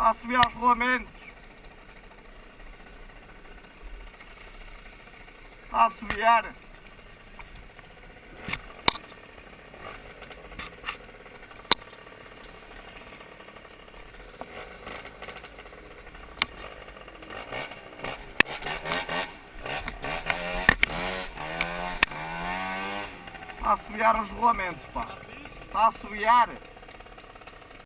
Está a subir aos rolamentos. Está a subir. Está a subir os rolamentos, pá. Está a subir.